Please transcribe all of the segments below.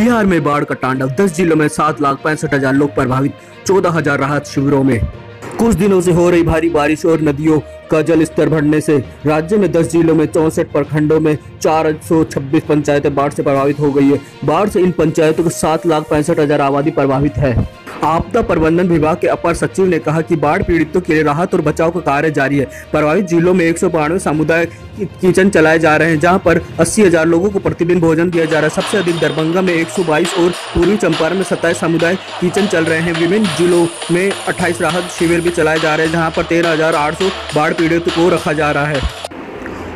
बिहार में बाढ़ का तांडव, 10 जिलों में 7,65,000 लोग प्रभावित, 14,000 राहत शिविरों में। कुछ दिनों से हो रही भारी बारिश और नदियों का जल स्तर बढ़ने से राज्य में 10 जिलों में 64 प्रखंडों में 426 पंचायतें बाढ़ से प्रभावित हो गई है। बाढ़ से इन पंचायतों की 7,65,000 आबादी प्रभावित है। आपदा प्रबंधन विभाग के अपर सचिव ने कहा कि बाढ़ पीड़ितों के लिए राहत और बचाव का कार्य जारी है। प्रभावित जिलों में 192 सामुदायिक किचन चलाए जा रहे हैं, जहां पर 80,000 लोगों को प्रतिदिन भोजन दिया जा रहा है। सबसे अधिक दरभंगा में 122 और पूर्वी चंपारण में 27 सामुदायिक किचन चल रहे हैं। विभिन्न जिलों में 28 राहत शिविर भी चलाए जा रहे हैं, जहाँ पर 13,800 बाढ़ पीड़ितों को रखा जा रहा है।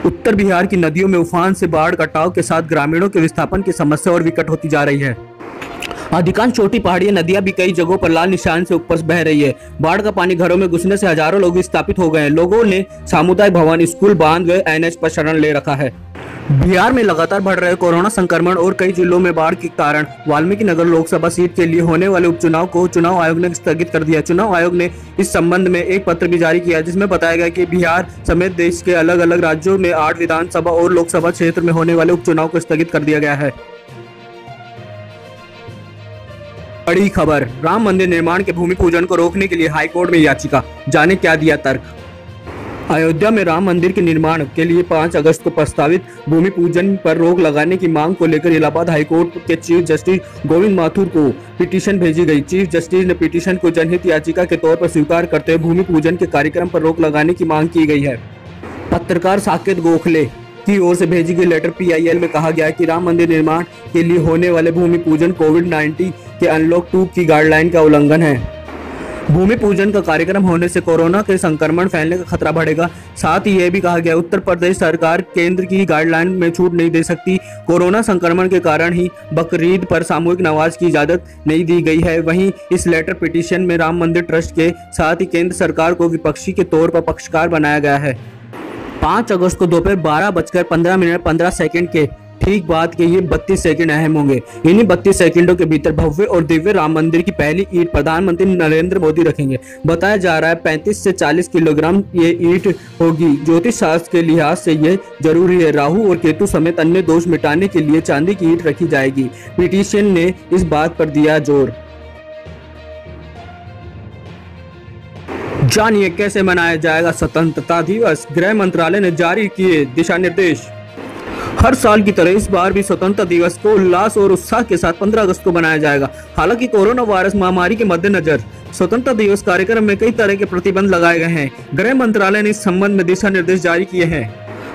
उत्तर बिहार की नदियों में उफान से बाढ़ कटाव के साथ ग्रामीणों के विस्थापन की समस्या और विकट होती जा रही है। अधिकांश छोटी पहाड़ी नदियां भी कई जगहों पर लाल निशान से ऊपर बह रही है। बाढ़ का पानी घरों में घुसने से हजारों लोग विस्थापित हो गए हैं। लोगों ने सामुदायिक भवन, स्कूल, बांध व एनएच पर शरण ले रखा है। बिहार में लगातार बढ़ रहे कोरोना संक्रमण और कई जिलों में बाढ़ के कारण वाल्मीकि नगर लोकसभा सीट के लिए होने वाले उपचुनाव को चुनाव आयोग ने स्थगित कर दिया। चुनाव आयोग ने इस संबंध में एक पत्र भी जारी किया, जिसमें बताया गया कि बिहार समेत देश के अलग अलग राज्यों में 8 विधानसभा और लोकसभा क्षेत्र में होने वाले उपचुनाव को स्थगित कर दिया गया है। बड़ी खबर, राम मंदिर निर्माण के भूमि पूजन को रोकने के लिए हाईकोर्ट में याचिका, जाने क्या दिया तर्क। अयोध्या में राम मंदिर के निर्माण के लिए 5 अगस्त को प्रस्तावित भूमि पूजन पर रोक लगाने की मांग को लेकर इलाहाबाद हाईकोर्ट के चीफ जस्टिस गोविंद माथुर को पिटीशन भेजी गई। चीफ जस्टिस ने पिटीशन को जनहित याचिका के तौर पर स्वीकार करते हुए भूमि पूजन के कार्यक्रम पर रोक लगाने की मांग की गई है। पत्रकार साकेत गोखले की ओर से भेजी गई लेटर PIL में कहा गया है कि राम मंदिर निर्माण के लिए होने वाले भूमि पूजन कोविड-19 के अनलॉक 2 की गाइडलाइन का उल्लंघन है। भूमि पूजन का कार्यक्रम होने से कोरोना के संक्रमण फैलने का खतरा बढ़ेगा। साथ ही यह भी कहा गया, उत्तर प्रदेश सरकार केंद्र की गाइडलाइन में छूट नहीं दे सकती। कोरोना संक्रमण के कारण ही बकरीद पर सामूहिक नमाज की इजाजत नहीं दी गई है। वहीं इस लेटर पिटीशन में राम मंदिर ट्रस्ट के साथ ही केंद्र सरकार को विपक्षी के तौर पर पक्षकार बनाया गया है। 5 अगस्त को दोपहर 12:15 के ठीक बाद के ये 32 सेकंड अहम होंगे। इन्हीं 32 सेकंडों के भीतर भव्य और दिव्य राम मंदिर की पहली ईंट प्रधानमंत्री नरेंद्र मोदी रखेंगे। बताया जा रहा है 35 से 40 किलोग्राम ये ईंट होगी। ज्योतिष शास्त्र के लिहाज से ये जरूरी है। राहु और केतु समेत अन्य दोष मिटाने के लिए चांदी की ईंट रखी जाएगी। पिटीशन ने इस बात पर दिया जोर। जानिए कैसे मनाया जाएगा स्वतंत्रता दिवस। गृह मंत्रालय ने जारी किए दिशा निर्देश। हर साल की तरह इस बार भी स्वतंत्रता दिवस को उल्लास और उत्साह के साथ 15 अगस्त को मनाया जाएगा। हालांकि कोरोना वायरस महामारी के मद्देनजर स्वतंत्रता दिवस कार्यक्रम में कई तरह के प्रतिबंध लगाए गए हैं। गृह मंत्रालय ने इस संबंध में दिशा निर्देश जारी किए हैं।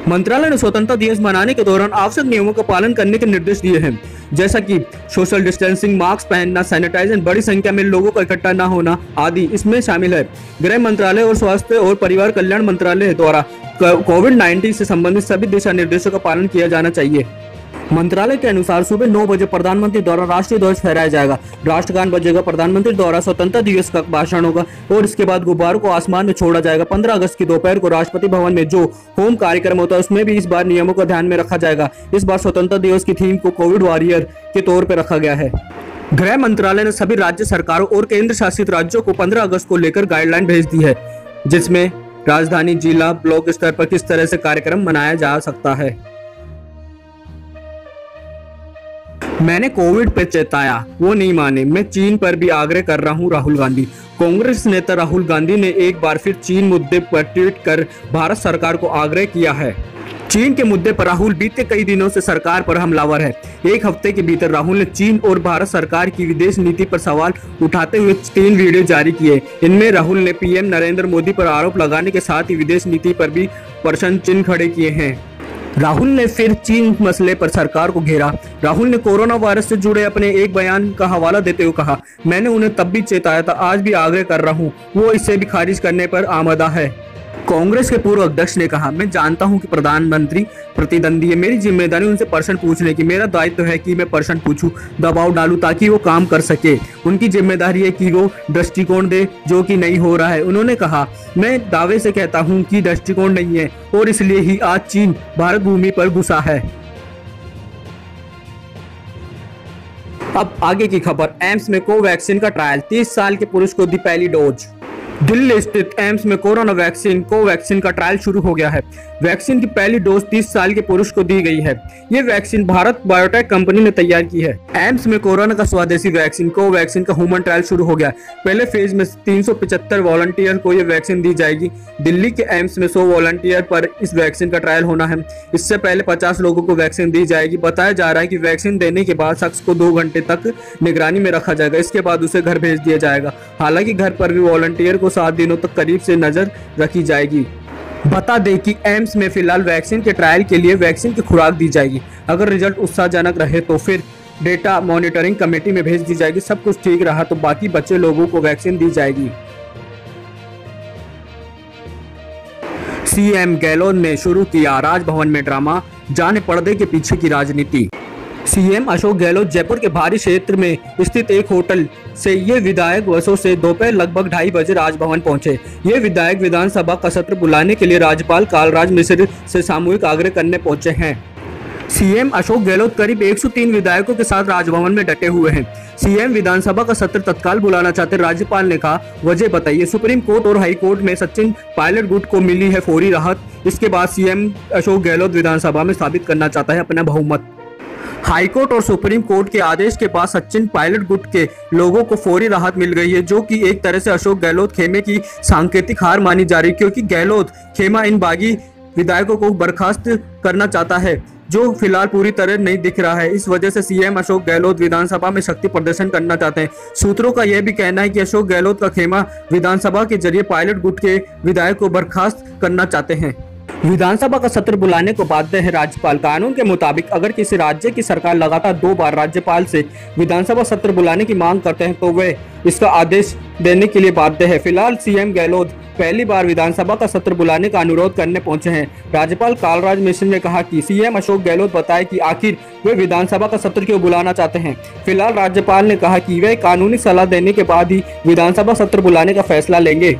मंत्रालय ने स्वतंत्रता दिवस मनाने के दौरान आवश्यक नियमों का पालन करने के निर्देश दिए हैं, जैसा कि सोशल डिस्टेंसिंग, मास्क पहनना, सैनिटाइजेशन, बड़ी संख्या में लोगों का इकट्ठा न होना आदि इसमें शामिल है। गृह मंत्रालय और स्वास्थ्य और परिवार कल्याण मंत्रालय द्वारा कोविड-19 से संबंधित सभी दिशा निर्देशों का पालन किया जाना चाहिए। मंत्रालय के अनुसार सुबह 9 बजे प्रधानमंत्री द्वारा राष्ट्रीय ध्वज फहराया जाएगा, राष्ट्रगान बजेगा, प्रधानमंत्री द्वारा स्वतंत्रता दिवस का भाषण होगा और इसके बाद गुब्बारों को आसमान में छोड़ा जाएगा। 15 अगस्त की दोपहर को राष्ट्रपति भवन में जो होम कार्यक्रम होता है उसमें भी इस बार नियमों को ध्यान में रखा जाएगा। इस बार स्वतंत्रता दिवस की थीम को कोविड वॉरियर के तौर पर रखा गया है। गृह मंत्रालय ने सभी राज्य सरकारों और केंद्र शासित राज्यों को 15 अगस्त को लेकर गाइडलाइन भेज दी है, जिसमें राजधानी, जिला, ब्लॉक स्तर पर किस तरह से कार्यक्रम मनाया जा सकता है। मैंने कोविड पे चेताया, वो नहीं माने, मैं चीन पर भी आग्रह कर रहा हूं, राहुल गांधी। कांग्रेस नेता राहुल गांधी ने एक बार फिर चीन मुद्दे पर ट्वीट कर भारत सरकार को आग्रह किया है। चीन के मुद्दे पर राहुल बीते कई दिनों से सरकार पर हमलावर है। एक हफ्ते के भीतर राहुल ने चीन और भारत सरकार की विदेश नीति पर सवाल उठाते हुए 3 वीडियो जारी किए। इनमें राहुल ने PM नरेंद्र मोदी पर आरोप लगाने के साथ ही विदेश नीति पर भी प्रश्न चिन्ह खड़े किए हैं। राहुल ने फिर चीन मसले पर सरकार को घेरा। राहुल ने कोरोना वायरस से जुड़े अपने एक बयान का हवाला देते हुए कहा, मैंने उन्हें तब भी चेताया था, आज भी आग्रह कर रहा हूं, वो इसे भी खारिज करने पर आमादा है। कांग्रेस के पूर्व अध्यक्ष ने कहा, मैं जानता हूं कि प्रधानमंत्री प्रतिद्वंदी है, मेरी जिम्मेदारी उनसे प्रश्न पूछने की, मेरा दायित्व है कि मैं प्रश्न पूछूं, दबाव डालूं ताकि वो काम कर सके। उनकी जिम्मेदारी है कि वो दृष्टिकोण दे, जो कि नहीं हो रहा है। उन्होंने कहा, मैं दावे से कहता हूं कि दृष्टिकोण नहीं है और इसलिए ही आज चीन भारत भूमि पर घुसा है। अब आगे की खबर, एम्स में कोवैक्सीन का ट्रायल, 30 साल के पुरुष को दी पहली डोज। दिल्ली स्थित एम्स में कोरोना वैक्सीन कोवैक्सीन का ट्रायल शुरू हो गया है। वैक्सीन की पहली डोज 30 साल के पुरुष को दी गई है। ये वैक्सीन भारत बायोटेक कंपनी ने तैयार की है। एम्स में कोरोना का स्वदेशी वैक्सीन कोवैक्सीन का ह्यूमन ट्रायल शुरू हो गया। पहले फेज में 375 वॉलंटियर को ये वैक्सीन दी जाएगी। दिल्ली के एम्स में 100 वॉलंटियर पर इस वैक्सीन का ट्रायल होना है। इससे पहले 50 लोगों को वैक्सीन दी जाएगी। बताया जा रहा है कि वैक्सीन देने के बाद शख्स को 2 घंटे तक निगरानी में रखा जाएगा। इसके बाद उसे घर भेज दिया जाएगा। हालांकि घर पर भी वॉलंटियर को 7 दिनों तक करीब से नजर रखी जाएगी। बता दें कि एम्स में फिलहाल वैक्सीन के ट्रायल के लिए वैक्सीन की खुराक दी जाएगी। अगर रिजल्ट उत्साहजनक रहे तो फिर डेटा मॉनिटरिंग कमेटी में भेज दी जाएगी। सब कुछ ठीक रहा तो बाकी बचे लोगों को वैक्सीन दी जाएगी। सीएम गहलोत ने शुरू किया राजभवन में ड्रामा, जाने पर्दे के पीछे की राजनीति। सीएम अशोक गहलोत जयपुर के भारी क्षेत्र में स्थित एक होटल से ये विधायक बसों से दोपहर लगभग 2:30 बजे राजभवन पहुंचे। ये विधायक विधानसभा का सत्र बुलाने के लिए राज्यपाल कालराज मिश्र से सामूहिक आग्रह करने पहुंचे हैं। सीएम अशोक गहलोत करीब 103 विधायकों के साथ राजभवन में डटे हुए हैं। सीएम विधानसभा का सत्र तत्काल बुलाना चाहते राज्यपाल ने कहा, वजह बताइए। सुप्रीम कोर्ट और हाई कोर्ट में सचिन पायलट गुट को मिली है फौरी राहत। इसके बाद सीएम अशोक गहलोत विधानसभा में साबित करना चाहता है अपना बहुमत। हाईकोर्ट और सुप्रीम कोर्ट के आदेश के बाद सचिन पायलट गुट के लोगों को फौरी राहत मिल गई है, जो कि एक तरह से अशोक गहलोत खेमे की सांकेतिक हार मानी जा रही है, क्योंकि गहलोत खेमा इन बागी विधायकों को बर्खास्त करना चाहता है, जो फिलहाल पूरी तरह नहीं दिख रहा है। इस वजह से सीएम अशोक गहलोत विधानसभा में शक्ति प्रदर्शन करना चाहते हैं। सूत्रों का यह भी कहना है कि अशोक गहलोत का खेमा विधानसभा के जरिए पायलट गुट के विधायक को बर्खास्त करना चाहते हैं। विधानसभा का सत्र बुलाने को बाध्य है राज्यपाल। कानून के मुताबिक अगर किसी राज्य की सरकार लगातार 2 बार राज्यपाल से विधानसभा सत्र बुलाने की मांग करते हैं तो वे इसका आदेश देने के लिए बाध्य है। फिलहाल सीएम गहलोत पहली बार विधानसभा का सत्र बुलाने का अनुरोध करने पहुंचे हैं। राज्यपाल कालराज मिश्र ने कहा कि सीएम अशोक गहलोत बताए कि आखिर वे विधानसभा का सत्र क्यों बुलाना चाहते हैं। फिलहाल राज्यपाल ने कहा कि वे कानूनी सलाह देने के बाद ही विधानसभा सत्र बुलाने का फैसला लेंगे।